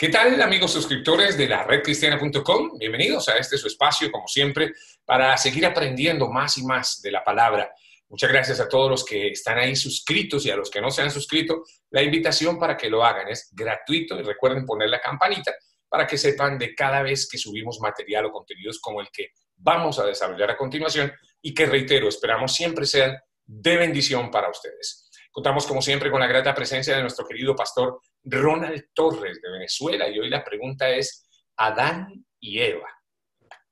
¿Qué tal, amigos suscriptores de la redcristiana.com? Bienvenidos a este su espacio, como siempre, para seguir aprendiendo más y más de la palabra. Muchas gracias a todos los que están ahí suscritos y a los que no se han suscrito. La invitación para que lo hagan es gratuito y recuerden poner la campanita para que sepan de cada vez que subimos material o contenidos como el que vamos a desarrollar a continuación y que, reitero, esperamos siempre sean de bendición para ustedes. Contamos, como siempre, con la grata presencia de nuestro querido pastor Ronald Torres de Venezuela. Y hoy la pregunta es, Adán y Eva.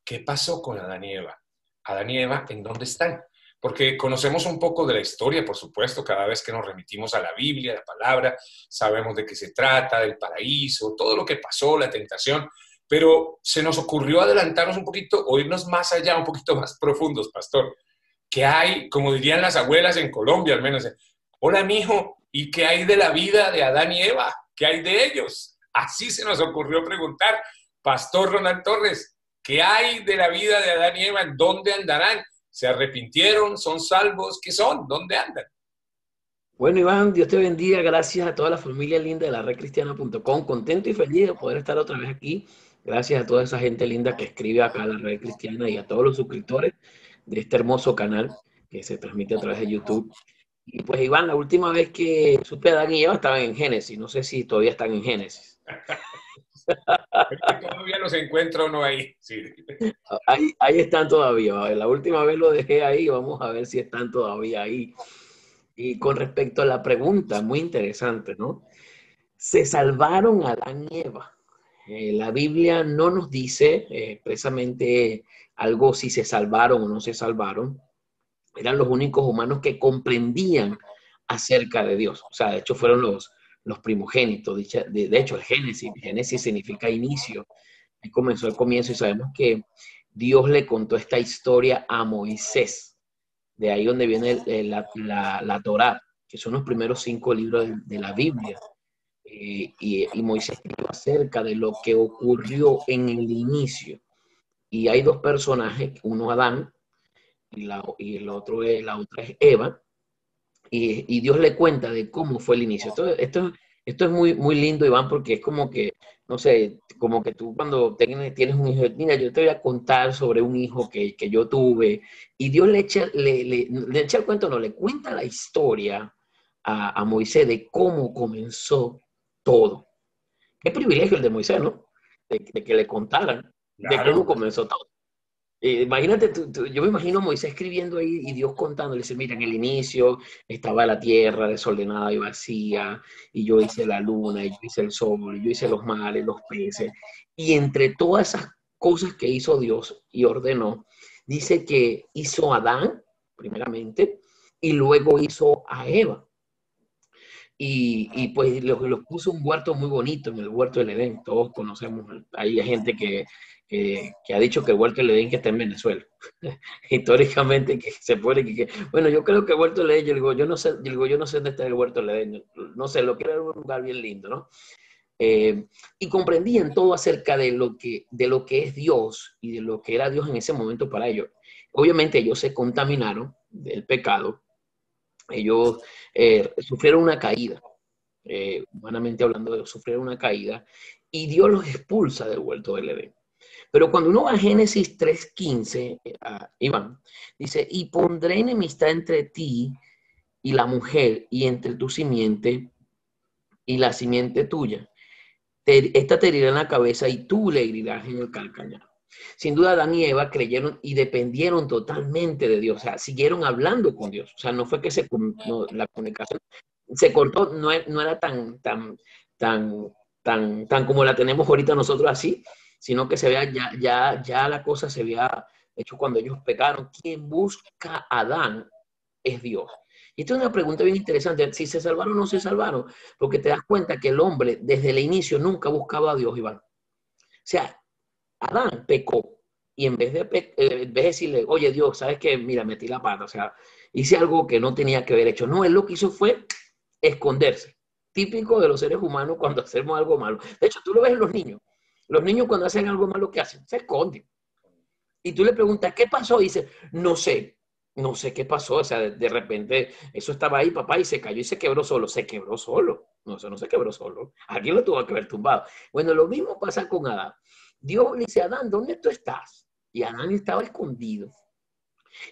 ¿Qué pasó con Adán y Eva? Adán y Eva, ¿en dónde están? Porque conocemos un poco de la historia, por supuesto, cada vez que nos remitimos a la Biblia, a la palabra, sabemos de qué se trata, del paraíso, todo lo que pasó, la tentación, pero se nos ocurrió adelantarnos un poquito, o irnos más allá, un poquito más profundos, pastor. ¿Qué hay, como dirían las abuelas en Colombia al menos? Hola, mijo, ¿y qué hay de la vida de Adán y Eva? ¿Qué hay de ellos? Así se nos ocurrió preguntar. Pastor Ronald Torres, ¿qué hay de la vida de Adán y Eva? ¿Dónde andarán? ¿Se arrepintieron? ¿Son salvos? ¿Qué son? ¿Dónde andan? Bueno, Iván, Dios te bendiga. Gracias a toda la familia linda de la redcristiana.com. Contento y feliz de poder estar otra vez aquí. Gracias a toda esa gente linda que escribe acá a la Red Cristiana y a todos los suscriptores de este hermoso canal que se transmite a través de YouTube. Y pues, Iván, la última vez que supe a Adán y Eva estaban en Génesis. No sé si todavía están en Génesis. Es que todavía los encuentro o no ahí. Sí. Ahí están todavía. La última vez lo dejé ahí. Vamos a ver si están todavía ahí. Y con respecto a la pregunta, muy interesante, ¿no? Se salvaron Adán y Eva. La Biblia no nos dice expresamente algo si se salvaron o no se salvaron. Eran los únicos humanos que comprendían acerca de Dios. O sea, de hecho fueron los primogénitos. De hecho, el Génesis. Génesis significa inicio. Ahí comenzó el comienzo y sabemos que Dios le contó esta historia a Moisés. De ahí donde viene la Torá, que son los primeros 5 libros de la Biblia. Y Moisés escribió acerca de lo que ocurrió en el inicio. Y hay dos personajes, uno Adán y la otra es Eva, y Dios le cuenta de cómo fue el inicio. Esto es muy, muy lindo, Iván, porque es como que, no sé, como que tú cuando tienes un hijo, mira, yo te voy a contar sobre un hijo que yo tuve, y Dios le echa el cuento, no, le cuenta la historia a Moisés de cómo comenzó todo. Qué privilegio el de Moisés, ¿no? De que le contaran de cómo Claro. comenzó todo. Imagínate, yo me imagino a Moisés escribiendo ahí y Dios contándole, dice, mira, en el inicio estaba la tierra desordenada y vacía, y yo hice la luna, y yo hice el sol, y yo hice los mares, los peces, y entre todas esas cosas que hizo Dios y ordenó, dice que hizo a Adán, primeramente, y luego hizo a Eva. Y pues los puso un huerto muy bonito en el huerto del Edén. Todos conocemos, hay gente que ha dicho que el huerto del Edén que está en Venezuela. Históricamente que se puede bueno, yo creo que el huerto del Edén, yo no sé dónde está el huerto del Edén, no sé, lo que era un lugar bien lindo, ¿no? Y comprendían todo acerca de lo que es Dios y de lo que era Dios en ese momento para ellos. Obviamente ellos se contaminaron del pecado, ellos sufrieron una caída, humanamente hablando, sufrieron una caída, y Dios los expulsa del huerto del Edén. Pero cuando uno va a Génesis 3:15, Iván, dice, y pondré enemistad entre ti y la mujer, y entre tu simiente y la simiente tuya. Esta te herirá en la cabeza y tú le herirás en el calcañar. Sin duda, Adán y Eva creyeron y dependieron totalmente de Dios, o sea, siguieron hablando con Dios, o sea, no fue que la comunicación se cortó, no era tan, tan como la tenemos ahorita nosotros así, sino que se vea, ya la cosa se había hecho cuando ellos pecaron. Quien busca a Adán es Dios. Y esta es una pregunta bien interesante, si se salvaron o no se salvaron, porque te das cuenta que el hombre desde el inicio nunca buscaba a Dios, Iván. O sea, Adán pecó y en vez de decirle, oye Dios, ¿sabes qué? Mira, metí la pata, o sea, hice algo que no tenía que haber hecho. No, él lo que hizo fue esconderse. Típico de los seres humanos cuando hacemos algo malo. De hecho, tú lo ves en los niños. Los niños cuando hacen algo malo, ¿qué hacen? Se esconden. Y tú le preguntas, ¿qué pasó? Y dice, no sé. No sé qué pasó, o sea, de repente eso estaba ahí, papá, y se cayó y se quebró solo. Se quebró solo. No, eso no se quebró solo. Alguien lo tuvo que haber tumbado. Bueno, lo mismo pasa con Adán. Dios le dice, Adán, ¿dónde tú estás? Y Adán estaba escondido.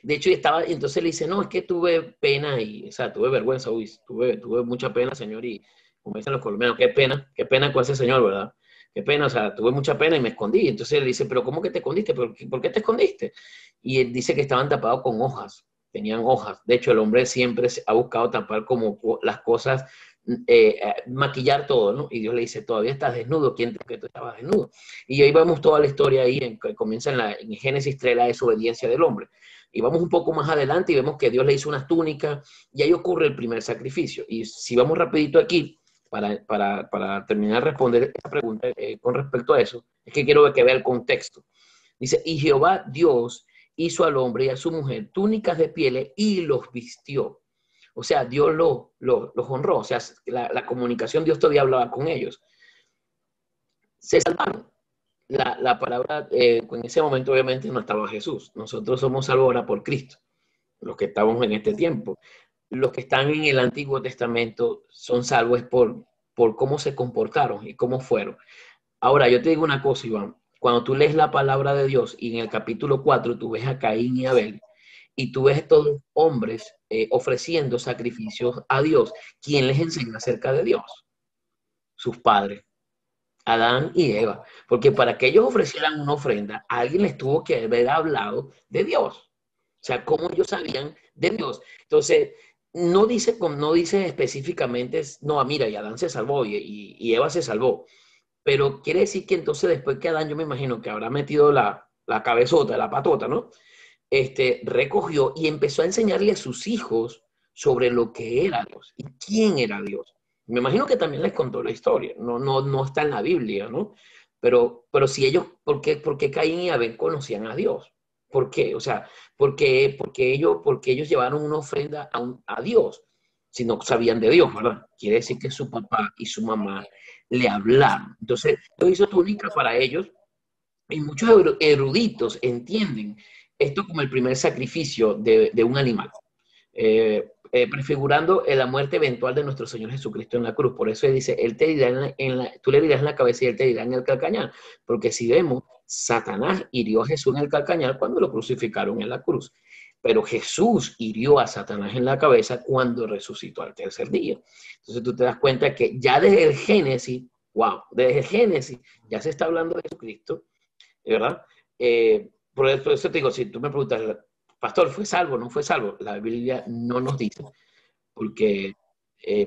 De hecho, entonces le dice, no, es que tuve pena y, o sea, tuve vergüenza, uy, tuve mucha pena, señor, y como dicen los colombianos, qué pena con ese señor, ¿verdad? Qué pena, o sea, tuve mucha pena y me escondí. Entonces él dice, pero ¿cómo que te escondiste? ¿Por qué te escondiste? Y él dice que estaban tapados con hojas, tenían hojas. De hecho, el hombre siempre ha buscado tapar como las cosas, maquillar todo, ¿no? Y Dios le dice, todavía estás desnudo, ¿quién te que tú estabas desnudo? Y ahí vemos toda la historia ahí, que comienza en Génesis 3, la desobediencia del hombre. Y vamos un poco más adelante y vemos que Dios le hizo unas túnicas y ahí ocurre el primer sacrificio. Y si vamos rapidito aquí, para terminar de responder esta pregunta con respecto a eso, es que quiero que vea el contexto. Dice, y Jehová Dios hizo al hombre y a su mujer túnicas de pieles y los vistió. O sea, Dios los honró. O sea, la comunicación, Dios todavía hablaba con ellos. Se salvaron. La palabra, en ese momento obviamente no estaba Jesús. Nosotros somos salvos ahora por Cristo, los que estamos en este tiempo. Los que están en el Antiguo Testamento son salvos por cómo se comportaron y cómo fueron. Ahora, yo te digo una cosa, Iván. Cuando tú lees la palabra de Dios y en el capítulo 4 tú ves a Caín y Abel y tú ves a estos hombres ofreciendo sacrificios a Dios, ¿quién les enseña acerca de Dios? Sus padres. Adán y Eva, porque para que ellos ofrecieran una ofrenda, alguien les tuvo que haber hablado de Dios. O sea, cómo ellos sabían de Dios. Entonces, no dice específicamente, no, mira, y Adán se salvó y Eva se salvó. Pero quiere decir que entonces después que Adán, yo me imagino que habrá metido la cabezota, la patota, ¿no? Recogió y empezó a enseñarle a sus hijos sobre lo que era Dios y quién era Dios. Me imagino que también les contó la historia, no está en la Biblia, ¿no? Pero si ellos, por qué Caín y Abel conocían a Dios? ¿Por qué? O sea, porque ellos llevaron una ofrenda a Dios, si no sabían de Dios, ¿verdad? Quiere decir que su papá y su mamá le hablaron. Entonces, Dios hizo túnica para ellos y muchos eruditos entienden esto como el primer sacrificio de un animal, prefigurando la muerte eventual de nuestro Señor Jesucristo en la cruz. Por eso dice, él te dirá tú le dirás en la cabeza y él te dirá en el calcañar. Porque si vemos, Satanás hirió a Jesús en el calcañar cuando lo crucificaron en la cruz. Pero Jesús hirió a Satanás en la cabeza cuando resucitó al tercer día. Entonces tú te das cuenta que ya desde el Génesis, wow, desde el Génesis ya se está hablando de Jesucristo, ¿verdad? Por eso te digo, si tú me preguntas, pastor, ¿fue salvo o no fue salvo? La Biblia no nos dice, porque,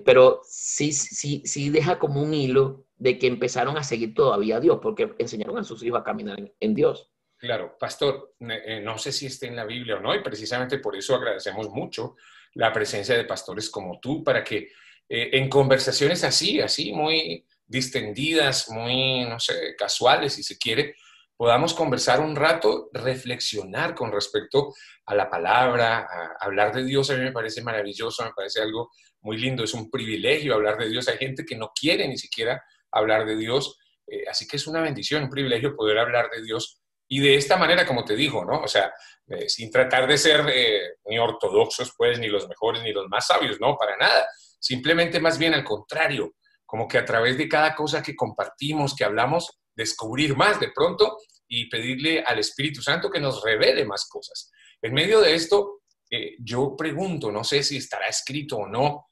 pero sí deja como un hilo de que empezaron a seguir todavía a Dios, porque enseñaron a sus hijos a caminar en Dios. Claro, pastor, no sé si está en la Biblia o no, y precisamente por eso agradecemos mucho la presencia de pastores como tú, para que en conversaciones así, muy distendidas, muy, no sé, casuales, si se quiere, podamos conversar un rato, reflexionar con respecto a la palabra, a hablar de Dios. A mí me parece maravilloso, me parece algo muy lindo, es un privilegio hablar de Dios. Hay gente que no quiere ni siquiera hablar de Dios, así que es una bendición, un privilegio poder hablar de Dios. Y de esta manera, como te digo, ¿no? O sea, sin tratar de ser ni ortodoxos, pues, ni los mejores, ni los más sabios, no, para nada. Simplemente más bien al contrario, como que a través de cada cosa que compartimos, que hablamos, descubrir más de pronto y pedirle al Espíritu Santo que nos revele más cosas. En medio de esto, yo pregunto, no sé si estará escrito o no,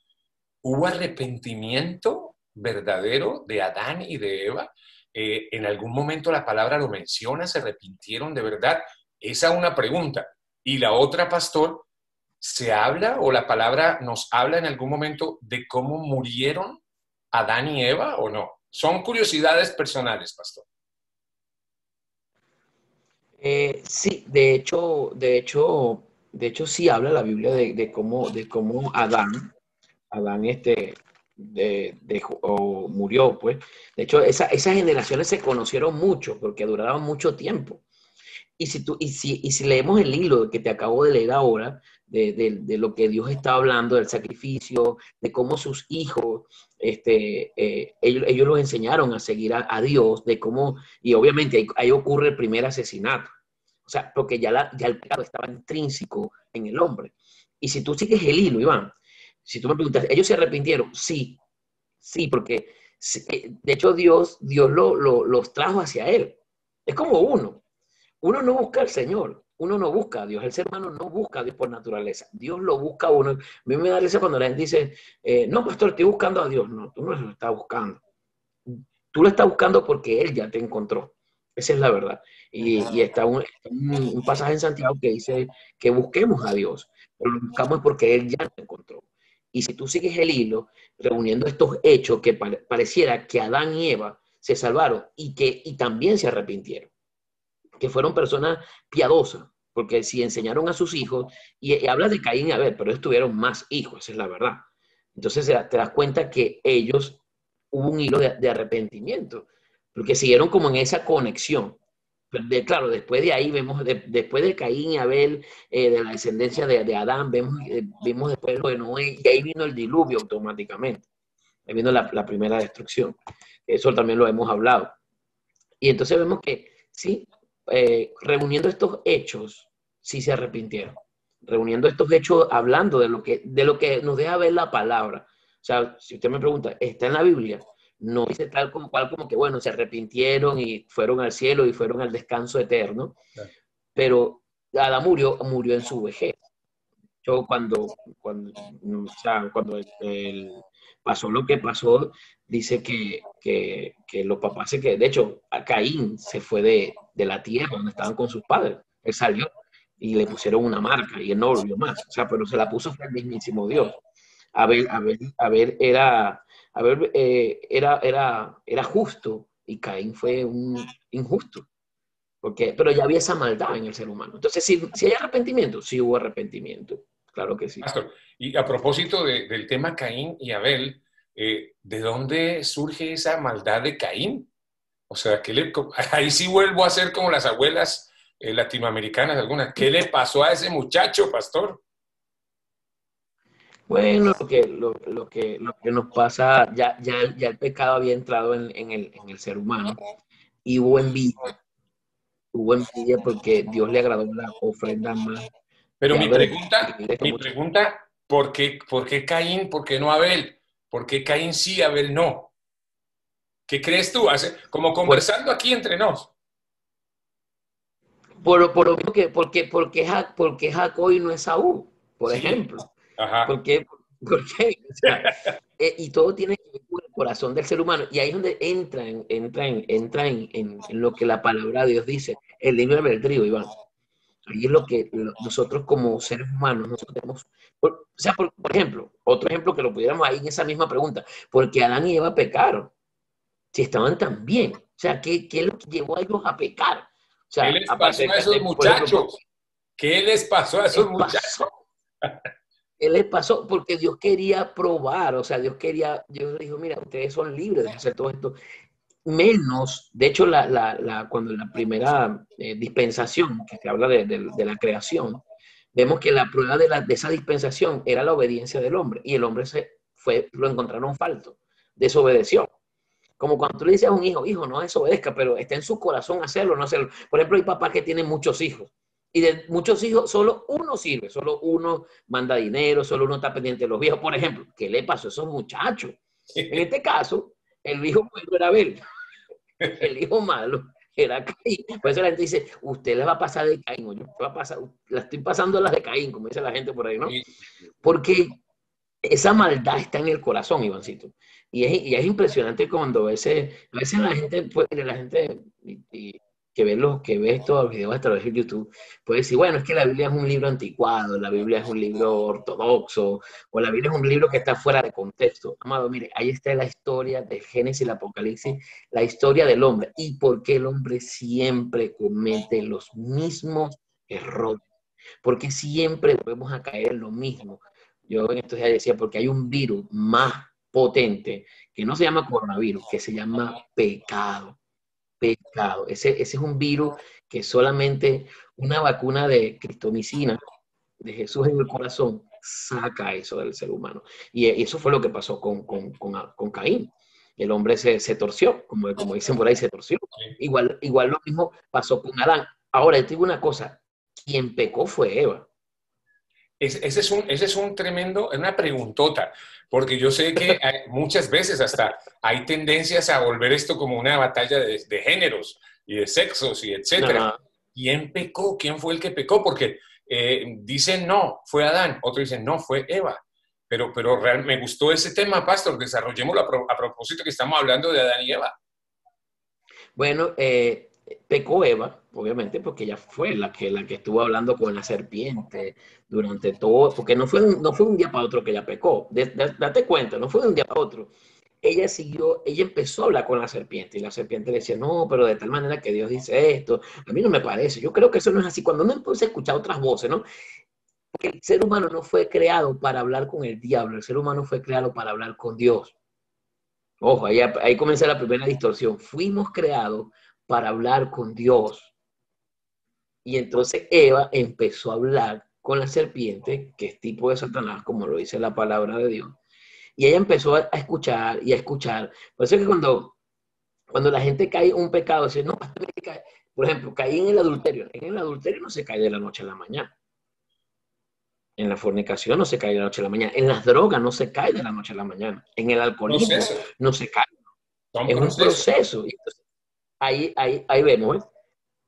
¿hubo arrepentimiento verdadero de Adán y de Eva? ¿En algún momento la palabra lo menciona? ¿Se arrepintieron de verdad? Esa es una pregunta. Y la otra, pastor, ¿se habla o la palabra nos habla en algún momento de cómo murieron Adán y Eva o no? Son curiosidades personales, pastor. Sí, de hecho sí habla la Biblia de cómo Adán murió, pues. De hecho, esas generaciones se conocieron mucho porque duraron mucho tiempo. Y si leemos el hilo que te acabo de leer ahora, de lo que Dios está hablando, del sacrificio, de cómo sus hijos, ellos los enseñaron a seguir a Dios, de cómo, y obviamente ahí ocurre el primer asesinato. O O sea, porque ya el pecado estaba intrínseco en el hombre. Y si tú sigues el hilo, Iván, si tú me preguntas, ¿ellos se arrepintieron? Sí, sí, porque de hecho Dios los trajo hacia Él. Es como uno no busca al Señor, uno no busca a Dios, el ser humano no busca a Dios por naturaleza, Dios lo busca a uno. A mí me da risa cuando la gente dice, no, pastor, estoy buscando a Dios. No, tú no lo estás buscando. Tú lo estás buscando porque Él ya te encontró. Esa es la verdad. Y está un pasaje en Santiago que dice que busquemos a Dios, pero lo buscamos porque Él ya te encontró. Y si tú sigues el hilo, reuniendo estos hechos que pareciera que Adán y Eva se salvaron y también se arrepintieron, que fueron personas piadosas, porque si enseñaron a sus hijos, y hablas de Caín y Abel, pero ellos tuvieron más hijos, esa es la verdad. Entonces te das cuenta que ellos hubo un hilo de arrepentimiento, porque siguieron como en esa conexión. Claro, después de ahí vemos, después de Caín y Abel, de la descendencia de Adán, vimos después lo de Noé, y ahí vino el diluvio automáticamente, ahí vino la primera destrucción. Eso también lo hemos hablado. Y entonces vemos que sí, reuniendo estos hechos, sí se arrepintieron. Reuniendo estos hechos, hablando de lo que nos deja ver la palabra. O sea, si usted me pregunta, ¿está en la Biblia? No dice tal como cual como que, bueno, se arrepintieron y fueron al cielo y fueron al descanso eterno. Pero Adán murió en su vejez. Yo o sea, cuando pasó lo que pasó, dice que los papás de hecho, a Caín se fue de la tierra donde estaban con sus padres. Él salió y le pusieron una marca y él no volvió más. O sea, pero se la puso fue el mismísimo Dios. Abel era justo y Caín fue un injusto. Pero ya había esa maldad en el ser humano. Entonces, si hay arrepentimiento, sí hubo arrepentimiento. Claro que sí. Pastor, y a propósito del tema Caín y Abel, ¿de dónde surge esa maldad de Caín? O sea, ahí sí vuelvo a ser como las abuelas latinoamericanas algunas. ¿Qué le pasó a ese muchacho, pastor? Bueno, lo que nos pasa, ya el pecado había entrado en el ser humano y hubo envidia porque Dios le agradó la ofrenda más Pero de mi Abel. pregunta, mi pregunta, ¿por qué Caín, por qué no Abel? ¿Por qué Caín sí, Abel no? ¿Qué crees tú? Como Por, conversando aquí entre nos. por lo mismo porque Jacob y no es Saúl, por Sí, ejemplo. ajá. ¿Por qué? ¿Por qué? O sea, y todo tiene que ver con el corazón del ser humano. Y ahí es donde entra en lo que la palabra de Dios dice, el libre albedrío, Iván. Ahí es lo que nosotros como seres humanos, nosotros tenemos, o sea, por ejemplo, otro ejemplo que lo pudiéramos ahí en esa misma pregunta, porque Adán y Eva pecaron, si estaban tan bien, o sea, ¿qué es lo que llevó a ellos a pecar? O ¿Qué sea, les aparte pasó a esos por ejemplo, muchachos? ¿Qué les pasó a les esos muchachos? pasó, les pasó? Porque Dios quería probar, o sea, Dios dijo, mira, ustedes son libres de hacer todo esto, menos, de hecho, cuando la primera dispensación, que se habla de la creación, vemos que la prueba de esa dispensación era la obediencia del hombre, y el hombre lo encontraron falto, desobedeció. Como cuando tú le dices a un hijo, no desobedezca, pero está en su corazón hacerlo, no hacerlo. Por ejemplo, hay papás que tienen muchos hijos, y de muchos hijos, solo uno sirve, solo uno manda dinero, solo uno está pendiente de los viejos. Por ejemplo, ¿qué le pasó a esos muchachos? En este caso, el hijo bueno era Abel, el hijo malo era Caín. Por eso la gente dice, usted le va a pasar de Caín, o yo va a pasar, la estoy pasando las de Caín, como dice la gente por ahí, ¿no? Porque esa maldad está en el corazón, Ivancito. Y es impresionante cuando a veces la gente que ve estos videos a través de YouTube puede decir, bueno, es que la Biblia es un libro anticuado, la Biblia es un libro ortodoxo, o la Biblia es un libro que está fuera de contexto. Amado, mire, ahí está la historia del Génesis y el Apocalipsis, la historia del hombre, y por qué el hombre siempre comete los mismos errores, porque siempre volvemos a caer en lo mismo. Yo en estos días decía, porque hay un virus más potente que no se llama coronavirus, que se llama pecado. Pecado. Ese es un virus que solamente una vacuna de cristomicina, de Jesús en el corazón, saca eso del ser humano. Y eso fue lo que pasó con Caín. El hombre se torció, como dicen por ahí, se torció. Igual lo mismo pasó con Adán. Ahora, te digo una cosa, quien pecó fue Eva. Ese es un tremendo, es una preguntota, porque yo sé que muchas veces hasta hay tendencias a volver esto como una batalla de géneros y de sexos y No, etcétera. no. ¿Quién pecó? ¿Quién fue el que pecó? Porque dicen no, fue Adán, otros dicen no, fue Eva. Pero me gustó ese tema, Pastor, desarrollémoslo a propósito que estamos hablando de Adán y Eva. Bueno, pecó Eva, obviamente, porque ella fue la que estuvo hablando con la serpiente durante todo, porque no fue un día para otro que ella pecó. Date cuenta, no fue de un día para otro. Ella empezó a hablar con la serpiente y la serpiente le decía, no, pero de tal manera que Dios dice esto, a mí no me parece, yo creo que eso no es así. Cuando uno empieza a escuchar otras voces, ¿no? Porque el ser humano no fue creado para hablar con el diablo, el ser humano fue creado para hablar con Dios. Ojo, ahí comienza la primera distorsión. Fuimos creados para hablar con Dios. Y entonces Eva empezó a hablar con la serpiente, que es tipo de Satanás, como lo dice la palabra de Dios. Y ella empezó a escuchar y a escuchar. Por eso es que cuando la gente cae en un pecado, dice, no, por ejemplo, caí en el adulterio. En el adulterio no se cae de la noche a la mañana. En la fornicación no se cae de la noche a la mañana. En las drogas no se cae de la noche a la mañana. En el alcoholismo Procesos, no se cae. son Es un procesos. proceso. Entonces, ahí vemos, ¿eh?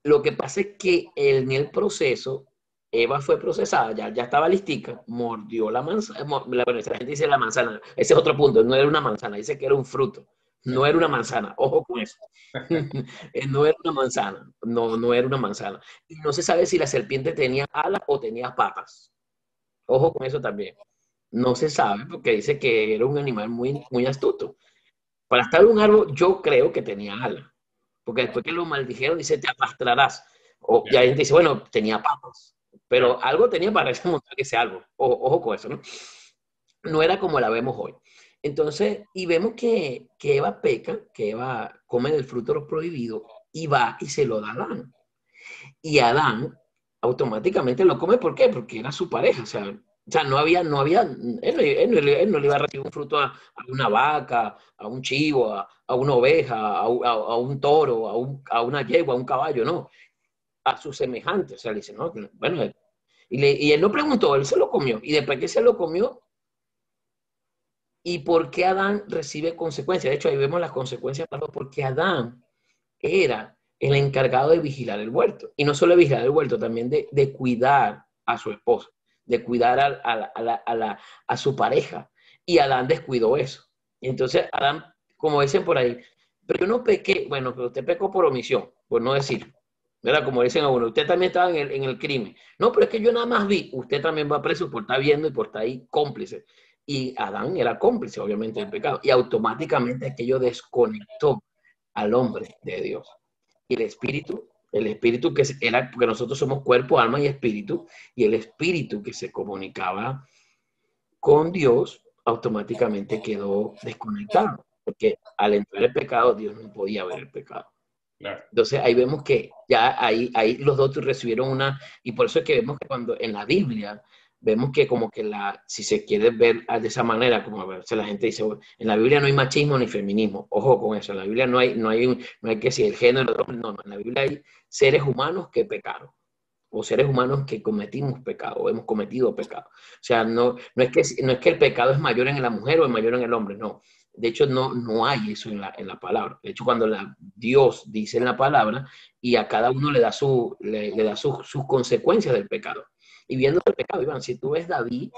Lo que pasa es que en el proceso, Eva fue procesada, ya estaba listica, mordió la manzana. La gente dice la manzana. Ese es otro punto. No era una manzana, dice que era un fruto. No era una manzana. Ojo con eso. No era una manzana. No era una manzana. Y no se sabe si la serpiente tenía alas o tenía patas. Ojo con eso también. No se sabe porque dice que era un animal muy, muy astuto. Para estar en un árbol, yo creo que tenía alas. Porque después que lo maldijeron, dice, te arrastrarás. Y hay gente dice, bueno, tenía patas. Ya. Pero algo tenía para montar ese árbol. Ojo con eso, ¿no? No era como la vemos hoy. Entonces, y vemos que Eva peca, que Eva come del fruto de los prohibidos y va y se lo da a Adán. Y Adán automáticamente lo come, ¿por qué? Porque era su pareja, o sea, él no le iba a recibir un fruto a una vaca, a un chivo, a una oveja, a un toro, a una yegua, a un caballo, no, a su semejante, o sea, le dice, no, bueno, y él no preguntó, él se lo comió, y después que se lo comió, ¿y por qué Adán recibe consecuencias? De hecho, ahí vemos las consecuencias, porque Adán era el encargado de vigilar el huerto. Y no solo de vigilar el huerto, también de cuidar a su esposa, de cuidar a su pareja. Y Adán descuidó eso. Y entonces Adán, como dicen por ahí, pero yo no pequé, bueno, pero usted pecó por omisión, por no decir. ¿Verdad? Como dicen a uno, usted también estaba en el crimen. No, pero es que yo nada más vi, usted también va preso por estar viendo y por estar ahí cómplice. Y Adán era cómplice, obviamente, del pecado. Y automáticamente aquello desconectó al hombre de Dios. Y el espíritu que era, porque nosotros somos cuerpo, alma y espíritu, y el espíritu que se comunicaba con Dios automáticamente quedó desconectado, porque al entrar el pecado, Dios no podía ver el pecado. Claro. Entonces ahí vemos que ya ahí los dos recibieron y por eso es que vemos que cuando en la Biblia, vemos que como que si se quiere ver de esa manera, como a veces la gente dice, en la Biblia no hay machismo ni feminismo, ojo con eso, en la Biblia no hay que si el género, no, en la Biblia hay seres humanos que pecaron, o seres humanos que cometimos pecado, o hemos cometido pecado. O sea, no es que el pecado es mayor en la mujer o es mayor en el hombre, no. De hecho, no hay eso en la palabra. De hecho, cuando Dios dice en la palabra, y a cada uno le da sus consecuencias del pecado. Y viendo el pecado, Iván, si tú ves David,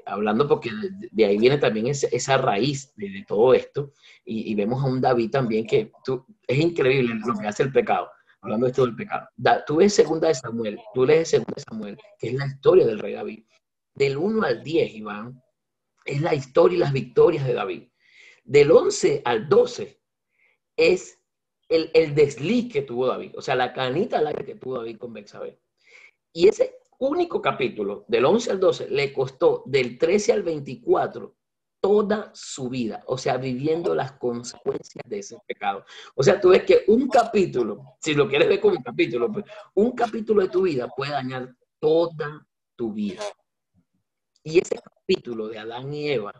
hablando porque de ahí viene también esa raíz de todo esto, y vemos a un David también es increíble lo que hace el pecado, hablando de esto del pecado. Tú ves segunda de Samuel, tú lees segunda de Samuel, que es la historia del rey David. Del 1 al 10, Iván, es la historia y las victorias de David. Del 11 al 12 es el desliz que tuvo David, o sea, la canita al aire que tuvo David con Betsabé. Y ese único capítulo, del 11 al 12, le costó del 13 al 24 toda su vida, o sea, viviendo las consecuencias de ese pecado. O sea, tú ves que un capítulo, si lo quieres ver como un capítulo, pues, un capítulo de tu vida puede dañar toda tu vida. Y ese capítulo de Adán y Eva,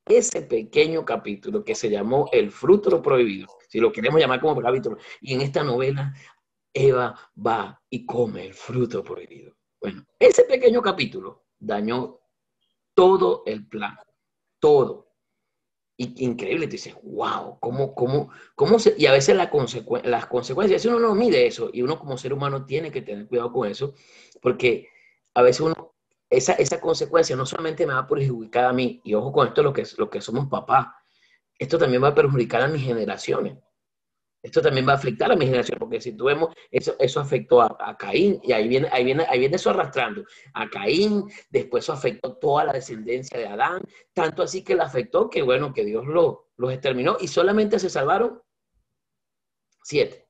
ese pequeño capítulo que se llamó El fruto prohibido, si lo queremos llamar como capítulo, y en esta novela Eva va y come el fruto prohibido. Bueno, ese pequeño capítulo dañó todo el plan, todo. Y increíble, te dices, wow, ¿cómo se...? Y a veces las consecuencias, si uno no mide eso, y uno como ser humano tiene que tener cuidado con eso, porque a veces esa consecuencia no solamente me va a perjudicar a mí, y ojo con esto, lo que somos papás, esto también va a perjudicar a mis generaciones. Esto también va a afectar a mi generación, porque si tú vemos, eso afectó a Caín, y ahí viene eso arrastrando a Caín, después eso afectó toda la descendencia de Adán, tanto así que le afectó que, bueno, que Dios los exterminó, y solamente se salvaron 7,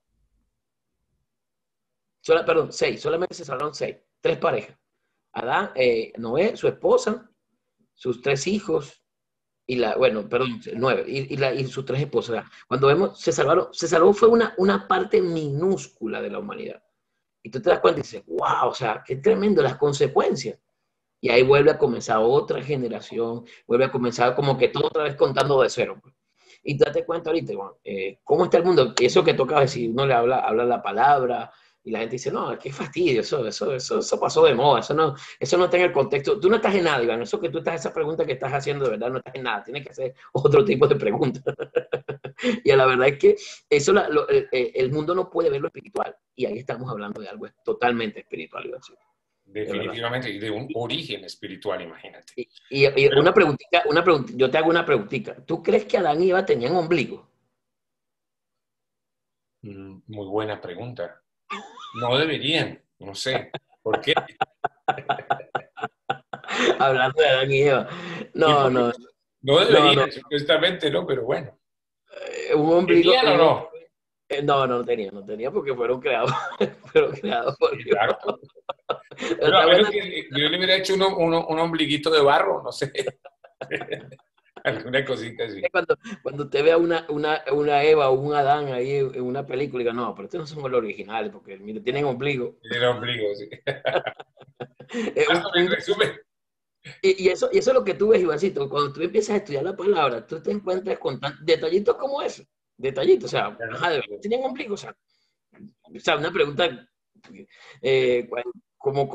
perdón, 6, solamente se salvaron 6, 3 parejas. Adán, Noé, su esposa, sus 3 hijos, bueno, perdón, 9, y sus 3 esposas. Cuando vemos, se salvó fue una parte minúscula de la humanidad. Y tú te das cuenta y dices, wow, o sea, qué tremendo las consecuencias. Y ahí vuelve a comenzar otra generación, vuelve a comenzar como que todo otra vez contando de cero. Pues. Y date cuenta ahorita, bueno, cómo está el mundo. Eso que toca decir, uno le habla la palabra y la gente dice, no, qué fastidio, eso pasó de moda, eso no está en el contexto. Tú no estás en nada, Iván, esa pregunta que estás haciendo de verdad no estás en nada, tienes que hacer otro tipo de preguntas. Y a la verdad es que eso el mundo no puede ver lo espiritual. Y ahí estamos hablando de algo totalmente espiritual, Iván. Definitivamente, y de un origen espiritual, imagínate. Y una preguntita, yo te hago una preguntita. ¿Tú crees que Adán y Eva tenían ombligo? Muy buena pregunta. No deberían, no sé. ¿Por qué? Hablando de Adán y Eva. ¿Y No, por qué? no, No no, no. deberían, supuestamente, ¿no? Pero bueno. Un ombligo, ¿Tenían o no? no tenía porque fueron creados, fueron creados por Dios. Exacto. Pero Está a menos buena. que yo le hubiera hecho un ombliguito de barro, no sé. Alguna cosita así. Cuando usted vea una Eva o un Adán ahí en una película, diga, no, pero estos no son los originales, porque mire, tienen ombligo. El ombligo, sí. Un, En un resumen, y eso es lo que tú ves, Ivancito. Cuando tú empiezas a estudiar la palabra, tú te encuentras con detallitos como eso. Detallitos, o sea, ajá, de verdad, ¿tienen ombligo? O sea, una pregunta eh, ¿cómo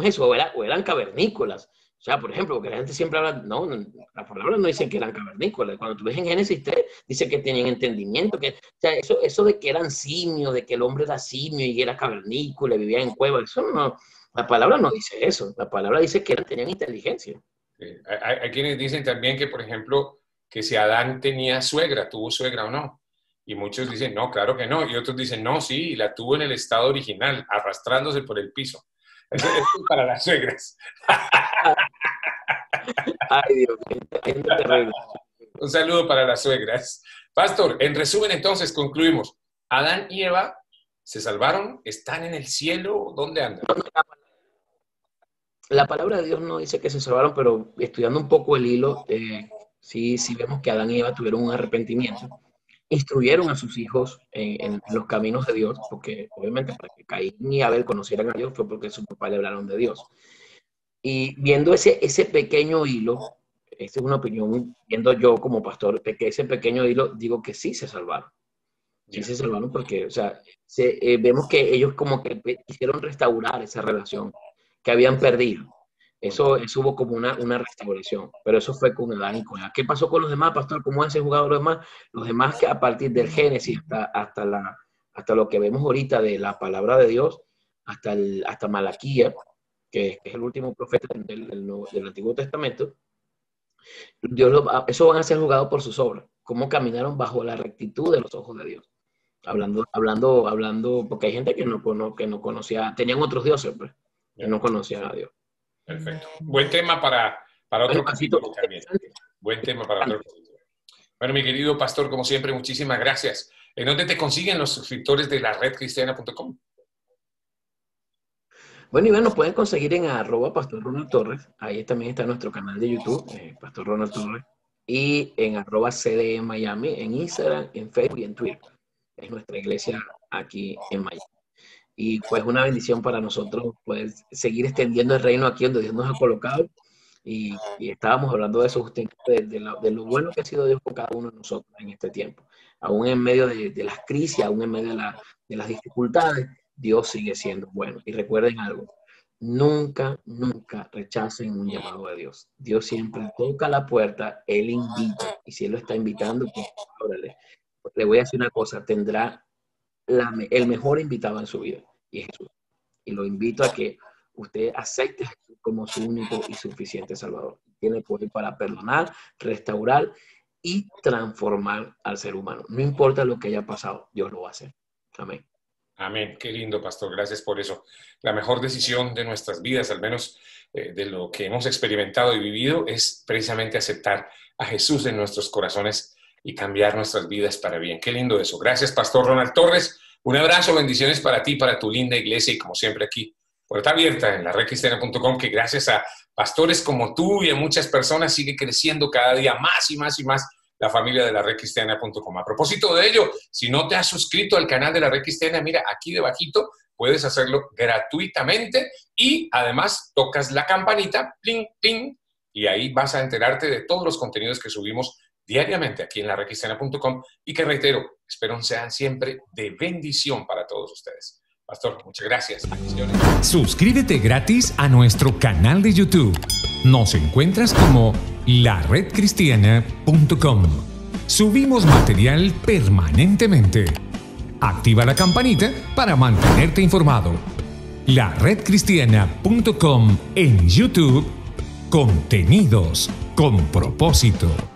es eso? O eran cavernícolas. O sea, por ejemplo, porque la gente siempre habla, no, las palabras no dicen que eran cavernícolas. Cuando tú ves en Génesis 3, dice que tenían entendimiento, o sea, eso de que eran simios, de que el hombre era simio y era cavernícola, vivía en cuevas, eso no, la palabra no dice eso. La palabra dice que tenían inteligencia. hay quienes dicen también que, por ejemplo, que si Adán tenía suegra, tuvo suegra o no. Y muchos dicen, no, claro que no. Y otros dicen, no, sí, la tuvo en el estado original, arrastrándose por el piso. Eso es para las suegras. Ay, Dios mío, es terrible. Un saludo para las suegras. Pastor, en resumen, entonces concluimos. Adán y Eva se salvaron, están en el cielo, ¿dónde andan? La palabra de Dios no dice que se salvaron, pero estudiando un poco el hilo, sí vemos que Adán y Eva tuvieron un arrepentimiento, instruyeron a sus hijos en los caminos de Dios, porque obviamente para que Caín y Abel conocieran a Dios fue porque su papá le hablaron de Dios. Y viendo ese pequeño hilo, esta es una opinión, viendo yo como pastor, que ese pequeño hilo, digo que sí se salvaron. Sí Yeah. se salvaron porque, o sea, vemos que ellos como que quisieron restaurar esa relación que habían perdido. Eso hubo como una restauración, pero eso fue con Adán y con Eva. ¿Qué pasó con los demás, pastor? ¿Cómo han jugado los demás? Los demás que a partir del Génesis hasta lo que vemos ahorita de la palabra de Dios, hasta Malaquía, que es el último profeta del Antiguo Testamento, eso van a ser juzgados por sus obras, cómo caminaron bajo la rectitud de los ojos de Dios. Hablando, porque hay gente que no conocía, tenían otros dioses, pues, que Yeah. no conocían a Dios. Perfecto. Buen tema para otro Pasito, capítulo también. Buen tema para otro capítulo. Bueno, mi querido pastor, como siempre, muchísimas gracias. ¿En dónde te consiguen los suscriptores de la redcristiana.com? Bueno, Iván, nos pueden conseguir en @Pastor Ronald Torres. Ahí también está nuestro canal de YouTube, Pastor Ronald Torres. Y en @CDE Miami, en Instagram, en Facebook y en Twitter. Es nuestra iglesia aquí en Miami. Y pues una bendición para nosotros poder seguir extendiendo el reino aquí donde Dios nos ha colocado. y estábamos hablando de eso justamente, de lo bueno que ha sido Dios con cada uno de nosotros en este tiempo. Aún en medio de las crisis, aún en medio de las dificultades, Dios sigue siendo bueno. Y recuerden algo, nunca, nunca rechacen un llamado de Dios. Dios siempre toca la puerta, Él invita, y si Él lo está invitando, pues ábrale. Le voy a decir una cosa, tendrá el mejor invitado en su vida, y es Jesús. Y lo invito a que usted acepte a Jesús como su único y suficiente Salvador. Tiene poder para perdonar, restaurar y transformar al ser humano. No importa lo que haya pasado, Dios lo va a hacer. Amén. Amén. Qué lindo, pastor. Gracias por eso. La mejor decisión de nuestras vidas, al menos de lo que hemos experimentado y vivido, es precisamente aceptar a Jesús en nuestros corazones y cambiar nuestras vidas para bien. Qué lindo eso. Gracias, pastor Ronald Torres. Un abrazo, bendiciones para ti, para tu linda iglesia y como siempre aquí, puerta abierta en la redcristiana.com, que gracias a pastores como tú y a muchas personas sigue creciendo cada día más y más y más la familia de la redcristiana.com. A propósito de ello, si no te has suscrito al canal de la Red Cristiana, mira, aquí debajito puedes hacerlo gratuitamente y además tocas la campanita, pling, pling, y ahí vas a enterarte de todos los contenidos que subimos diariamente aquí en la redcristiana.com y que, reitero, espero sean siempre de bendición para todos ustedes. Pastor, muchas gracias. Bendiciones. Suscríbete gratis a nuestro canal de YouTube. Nos encuentras como laredcristiana.com. Subimos material permanentemente. Activa la campanita para mantenerte informado. laredcristiana.com en YouTube. Contenidos con propósito.